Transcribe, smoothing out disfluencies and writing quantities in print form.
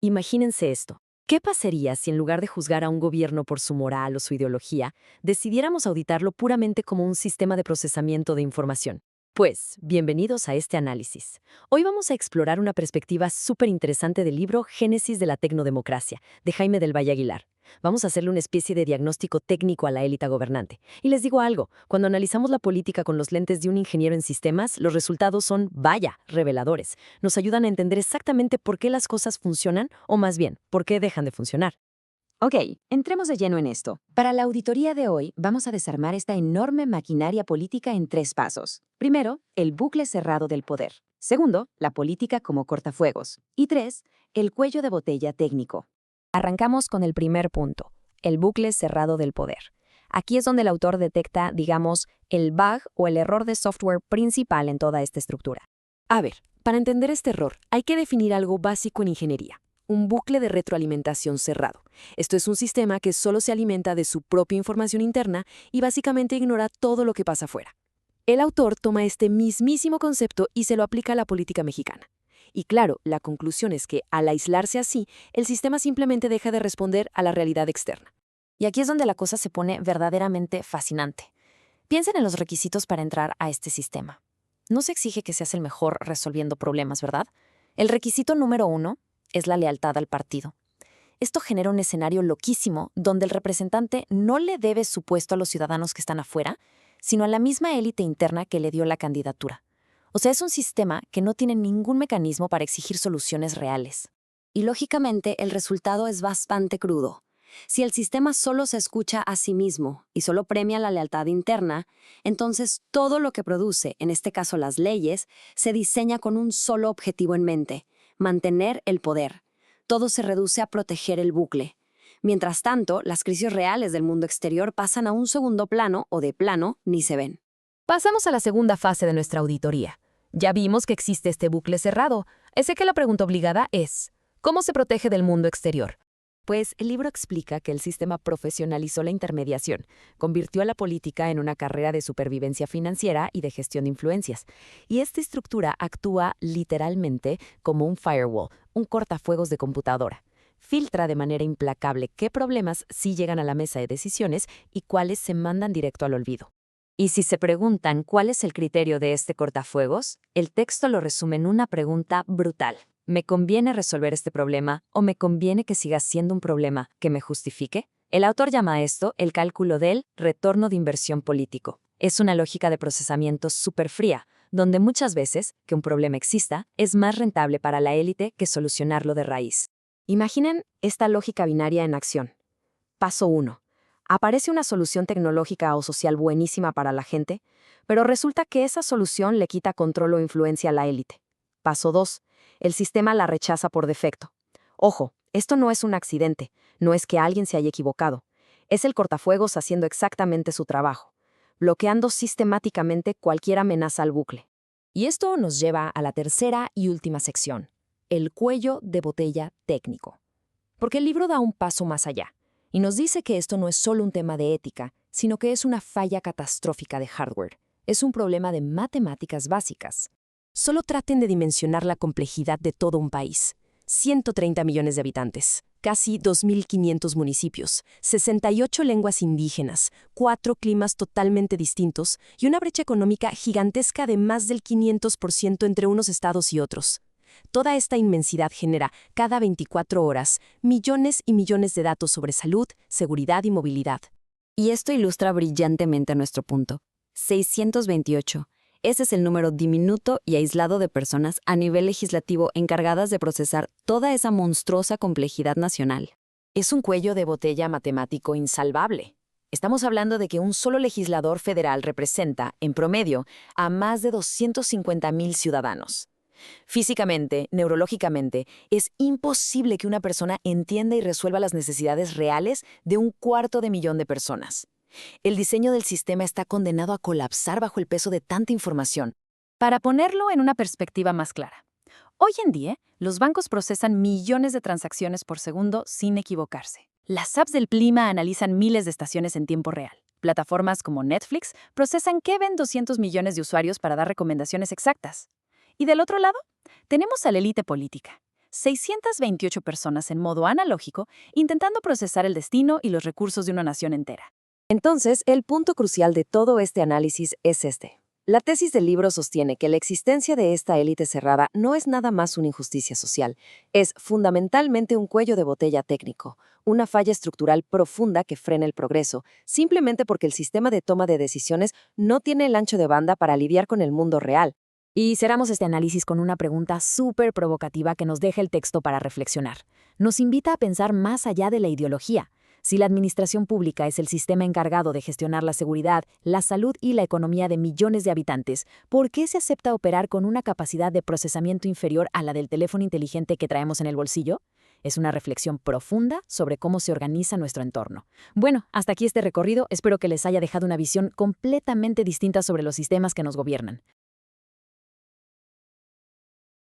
Imagínense esto. ¿Qué pasaría si en lugar de juzgar a un gobierno por su moral o su ideología, decidiéramos auditarlo puramente como un sistema de procesamiento de información? Pues, bienvenidos a este análisis. Hoy vamos a explorar una perspectiva súper interesante del libro Génesis de la Tecnodemocracia, de Jaime del Valle Aguilar. Vamos a hacerle una especie de diagnóstico técnico a la élite gobernante. Y les digo algo, cuando analizamos la política con los lentes de un ingeniero en sistemas, los resultados son, vaya, reveladores. Nos ayudan a entender exactamente por qué las cosas funcionan, o más bien, por qué dejan de funcionar. Ok, entremos de lleno en esto. Para la auditoría de hoy, vamos a desarmar esta enorme maquinaria política en 3 pasos. Primero, el bucle cerrado del poder. Segundo, la política como cortafuegos. Y 3, el cuello de botella técnico. Arrancamos con el primer punto, el bucle cerrado del poder. Aquí es donde el autor detecta, digamos, el bug o el error de software principal en toda esta estructura. A ver, para entender este error, hay que definir algo básico en ingeniería. Un bucle de retroalimentación cerrado. Esto es un sistema que solo se alimenta de su propia información interna y básicamente ignora todo lo que pasa afuera. El autor toma este mismísimo concepto y se lo aplica a la política mexicana. Y claro, la conclusión es que, al aislarse así, el sistema simplemente deja de responder a la realidad externa. Y aquí es donde la cosa se pone verdaderamente fascinante. Piensen en los requisitos para entrar a este sistema. No se exige que seas el mejor resolviendo problemas, ¿verdad? El requisito número 1 es la lealtad al partido. Esto genera un escenario loquísimo donde el representante no le debe su puesto a los ciudadanos que están afuera, sino a la misma élite interna que le dio la candidatura. O sea, es un sistema que no tiene ningún mecanismo para exigir soluciones reales. Y lógicamente el resultado es bastante crudo. Si el sistema solo se escucha a sí mismo y solo premia la lealtad interna, entonces todo lo que produce, en este caso las leyes, se diseña con un solo objetivo en mente: mantener el poder. Todo se reduce a proteger el bucle. Mientras tanto, las crisis reales del mundo exterior pasan a un segundo plano o de plano ni se ven. Pasamos a la segunda fase de nuestra auditoría. Ya vimos que existe este bucle cerrado, así que la pregunta obligada es, ¿cómo se protege del mundo exterior? Pues el libro explica que el sistema profesionalizó la intermediación, convirtió a la política en una carrera de supervivencia financiera y de gestión de influencias. Y esta estructura actúa literalmente como un firewall, un cortafuegos de computadora. Filtra de manera implacable qué problemas sí llegan a la mesa de decisiones y cuáles se mandan directo al olvido. Y si se preguntan cuál es el criterio de este cortafuegos, el texto lo resume en una pregunta brutal. ¿Me conviene resolver este problema o me conviene que siga siendo un problema que me justifique? El autor llama a esto el cálculo del retorno de inversión político. Es una lógica de procesamiento súper fría, donde muchas veces, que un problema exista, es más rentable para la élite que solucionarlo de raíz. Imaginen esta lógica binaria en acción. Paso 1. Aparece una solución tecnológica o social buenísima para la gente, pero resulta que esa solución le quita control o influencia a la élite. Paso 2. El sistema la rechaza por defecto. Ojo, esto no es un accidente, no es que alguien se haya equivocado. Es el cortafuegos haciendo exactamente su trabajo, bloqueando sistemáticamente cualquier amenaza al bucle. Y esto nos lleva a la tercera y última sección, el cuello de botella técnico. Porque el libro da un paso más allá y nos dice que esto no es solo un tema de ética, sino que es una falla catastrófica de hardware. Es un problema de matemáticas básicas. Solo traten de dimensionar la complejidad de todo un país. 130 millones de habitantes, casi 2.500 municipios, 68 lenguas indígenas, 4 climas totalmente distintos y una brecha económica gigantesca de más del 500% entre unos estados y otros. Toda esta inmensidad genera, cada 24 horas, millones y millones de datos sobre salud, seguridad y movilidad. Y esto ilustra brillantemente nuestro punto. 628. Ese es el número diminuto y aislado de personas a nivel legislativo encargadas de procesar toda esa monstruosa complejidad nacional. Es un cuello de botella matemático insalvable. Estamos hablando de que un solo legislador federal representa, en promedio, a más de 250,000 ciudadanos. Físicamente, neurológicamente, es imposible que una persona entienda y resuelva las necesidades reales de 250,000 de personas. El diseño del sistema está condenado a colapsar bajo el peso de tanta información. Para ponerlo en una perspectiva más clara, hoy en día, los bancos procesan millones de transacciones por segundo sin equivocarse. Las apps del clima analizan miles de estaciones en tiempo real. Plataformas como Netflix procesan que ven 200 millones de usuarios para dar recomendaciones exactas. Y del otro lado, tenemos a la élite política. 628 personas en modo analógico intentando procesar el destino y los recursos de una nación entera. Entonces, el punto crucial de todo este análisis es este. La tesis del libro sostiene que la existencia de esta élite cerrada no es nada más una injusticia social, es fundamentalmente un cuello de botella técnico, una falla estructural profunda que frena el progreso, simplemente porque el sistema de toma de decisiones no tiene el ancho de banda para lidiar con el mundo real. Y cerramos este análisis con una pregunta súper provocativa que nos deja el texto para reflexionar. Nos invita a pensar más allá de la ideología. Si la administración pública es el sistema encargado de gestionar la seguridad, la salud y la economía de millones de habitantes, ¿por qué se acepta operar con una capacidad de procesamiento inferior a la del teléfono inteligente que traemos en el bolsillo? Es una reflexión profunda sobre cómo se organiza nuestro entorno. Bueno, hasta aquí este recorrido. Espero que les haya dejado una visión completamente distinta sobre los sistemas que nos gobiernan.